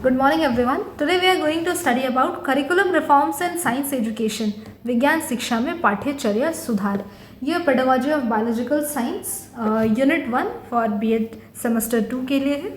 Good morning everyone. Today we are going to study about curriculum reforms in science education. विज्ञान शिक्षा में पाठ्यचर्या सुधार. यह pedagogy of biological science unit 1 for BEd semester 2 के लिए है,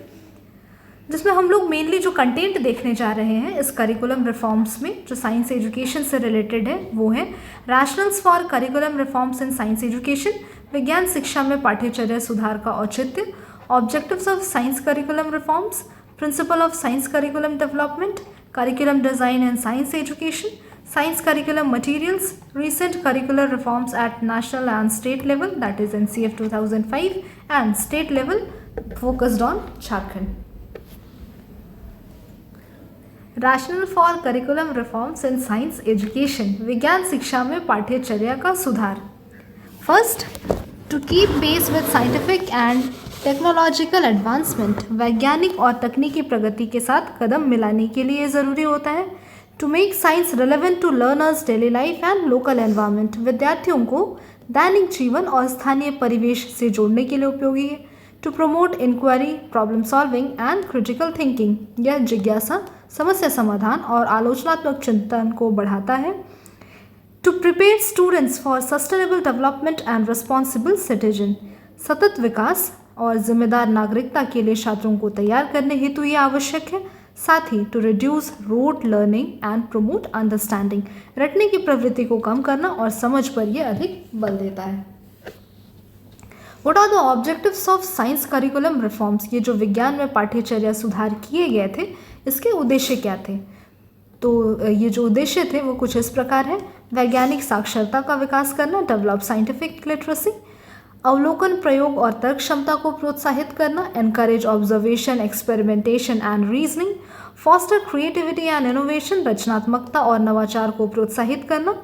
जिसमें हम लोग मेनली जो कंटेंट देखने जा रहे हैं इस करिकुलम रिफॉर्म्स में जो साइंस एजुकेशन से रिलेटेड है वो है rationals for curriculum reforms in science education, विज्ञान शिक्षा में पाठ्यचर्या सुधार का औचित्य, objectives of science curriculum reforms, principle of science curriculum development, curriculum design and science education, science curriculum materials, recent curricular reforms at national and state level, that is NCF 2005, and state level focused on Jharkhand. Rationale for curriculum reforms in science education, विज्ञान शिक्षा में पाठ्यचर्या का सुधार. First, to keep pace with scientific and technological advancement, वैज्ञानिक और तकनीकी प्रगति के साथ कदम मिलाने के लिए ज़रूरी होता है. To make science relevant to learners daily life and local environment, विद्यार्थियों को दैनिक जीवन और स्थानीय परिवेश से जोड़ने के लिए उपयोगी है. To promote inquiry, problem solving and critical thinking, यह जिज्ञासा, समस्या समाधान और आलोचनात्मक चिंतन को बढ़ाता है. To prepare students for sustainable development and responsible citizen, सतत विकास और जिम्मेदार नागरिकता के लिए छात्रों को तैयार करने हेतु यह आवश्यक है. साथ ही to reduce rote learning and promote understanding, रटने की प्रवृत्ति को कम करना और समझ पर यह अधिक बल देता है. What are the objectives of science curriculum reforms, ये जो विज्ञान में पाठ्यचर्या सुधार किए गए थे इसके उद्देश्य क्या थे? तो ये जो उद्देश्य थे वो कुछ इस प्रकार है. वैज्ञानिक साक्षरता का विकास करना, डेवलप साइंटिफिक लिटरेसी, अवलोकन, प्रयोग और तर्क क्षमता को प्रोत्साहित करना, encourage observation, experimentation and reasoning, foster creativity and innovation, रचनात्मकता और नवाचार को प्रोत्साहित करना,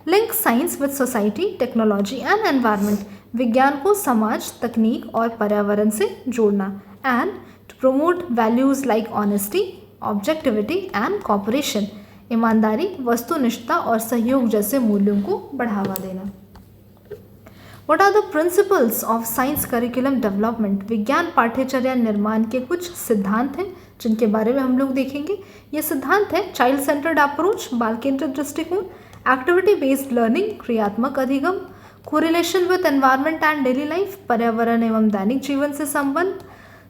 link science with society, technology and environment, विज्ञान को समाज, तकनीक और पर्यावरण से जोड़ना, and to promote values like honesty, objectivity and cooperation, ईमानदारी, वस्तुनिष्ठता और सहयोग जैसे मूल्यों को बढ़ावा देना. What are the principles of science curriculum development? विज्ञान पाठ्यचर्या निर्माण के कुछ सिद्धांत हैं जिनके बारे में हम लोग देखेंगे. ये सिद्धांत है चाइल्ड सेंटर्ड अप्रोच, बाल केंद्रित दृष्टिकोण, एक्टिविटी बेस्ड लर्निंग, क्रियात्मक अधिगम, correlation with environment and daily life, पर्यावरण एवं दैनिक जीवन से संबंध,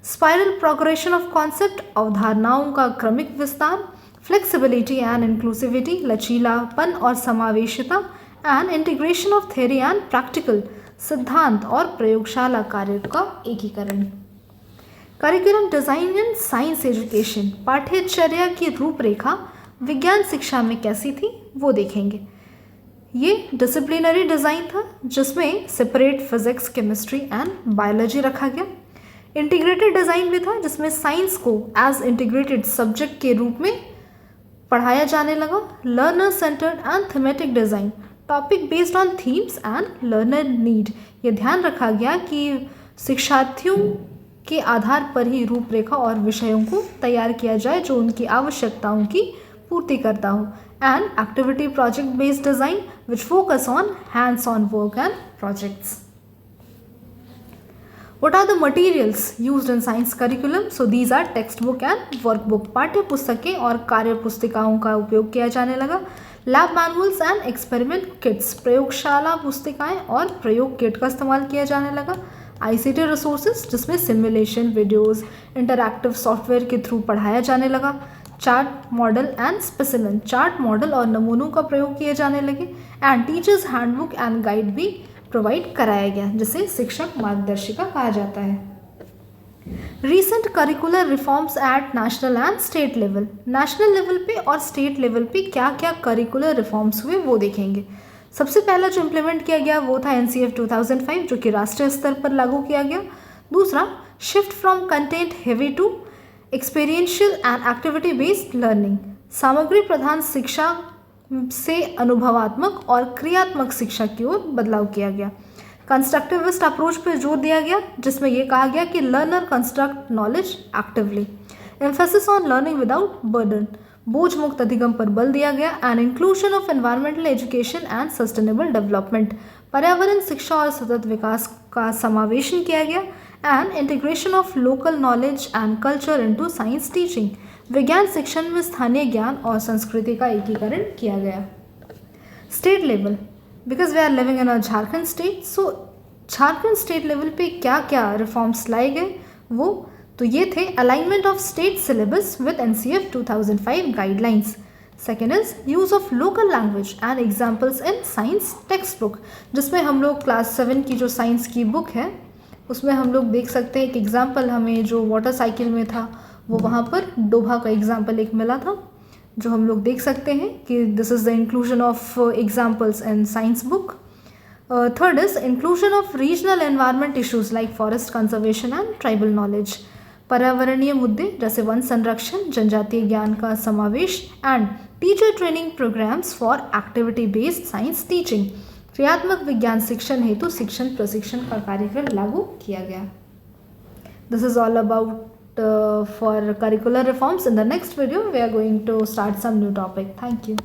स्पाइरल प्रोग्रेशन ऑफ कॉन्सेप्ट, अवधारणाओं का क्रमिक विस्तार, फ्लेक्सिबिलिटी एंड इंक्लूसिविटी, लचीलापन और समावेशिता, and integration of theory and practical, सिद्धांत और प्रयोगशाला कार्य का एकीकरण. Curriculum design in science education, पाठ्यचर्या की रूपरेखा विज्ञान शिक्षा में कैसी थी वो देखेंगे. ये डिसिप्लिनरी डिज़ाइन था जिसमें separate physics, chemistry and biology रखा गया. इंटीग्रेटेड डिज़ाइन भी था जिसमें साइंस को एज इंटीग्रेटेड सब्जेक्ट के रूप में पढ़ाया जाने लगा. Learner centred and thematic design, topic based on themes and learner need, ये ध्यान रखा गया कि शिक्षार्थियों के आधार पर ही रूपरेखा और विषयों को तैयार किया जाए जो उनकी आवश्यकताओं की पूर्ति करता हो. And activity project based design which focus on hands on work and projects. What are the materials used in science curriculum? So these are textbook and workbook. पाठ्य पुस्तकें और कार्य पुस्तिकाओं का उपयोग किया जाने लगा. Lab manuals and experiment kits, प्रयोगशाला पुस्तिकाएं और प्रयोग किट का इस्तेमाल किया जाने लगा. आईसीटी रिसोर्सेज जिसमें सिमुलेशन, वीडियोस, इंटरैक्टिव सॉफ्टवेयर के थ्रू पढ़ाया जाने लगा. Chart model and specimen, chart model और नमूनों का प्रयोग किए जाने लगे. And teachers handbook and guide भी प्रोवाइड कराया गया जिसे शिक्षक मार्गदर्शिका कहा जाता है. Recent curricular reforms at national and state level, national level पे और स्टेट लेवल पे क्या क्या करिकुलर रिफॉर्म्स हुए वो देखेंगे. सबसे पहला जो इम्प्लीमेंट किया गया वो था NCF 2005 जो कि राष्ट्रीय स्तर पर लागू किया गया. दूसरा, shift from content heavy to experiential and activity based learning, सामग्री प्रधान शिक्षा से अनुभवात्मक और क्रियात्मक शिक्षा की ओर बदलाव किया गया. कंस्ट्रक्टिविस्ट अप्रोच पर जोर दिया गया जिसमें यह कहा गया कि learner construct knowledge actively. Emphasis on learning without burden, बोझ मुक्त अधिगम पर बल दिया गया. And inclusion of environmental education and sustainable development, पर्यावरण शिक्षा और सतत विकास का समावेशन किया गया. And integration of local knowledge and culture into science teaching. विज्ञान शिक्षण में स्थानीय ज्ञान और संस्कृति का एकीकरण किया गया। State level, because we are living in a Jharkhand state, so Jharkhand state level पे क्या क्या रिफॉर्म्स लाए गए वो तो ये थे alignment of state syllabus with NCF 2005 guidelines. Second is use of local language and examples in science text book, जिसमें हम लोग क्लास 7 की जो साइंस की बुक है उसमें हम लोग देख सकते हैं एक एग्जाम्पल हमें जो वाटर साइकिल में था वो वहाँ पर डोभा का एग्जाम्पल एक मिला था, जो हम लोग देख सकते हैं कि this is the inclusion of examples in science book. Third is inclusion of regional environment issues like forest conservation and tribal knowledge. पर्यावरणीय मुद्दे जैसे वन संरक्षण, जनजातीय ज्ञान का समावेश and teacher training programmes for activity based science teaching. क्रियात्मक विज्ञान शिक्षण हेतु शिक्षण प्रशिक्षण का कार्यक्रम लागू किया गया। This is all about for curricular reforms. In the next video we are going to start some new topic. Thank you.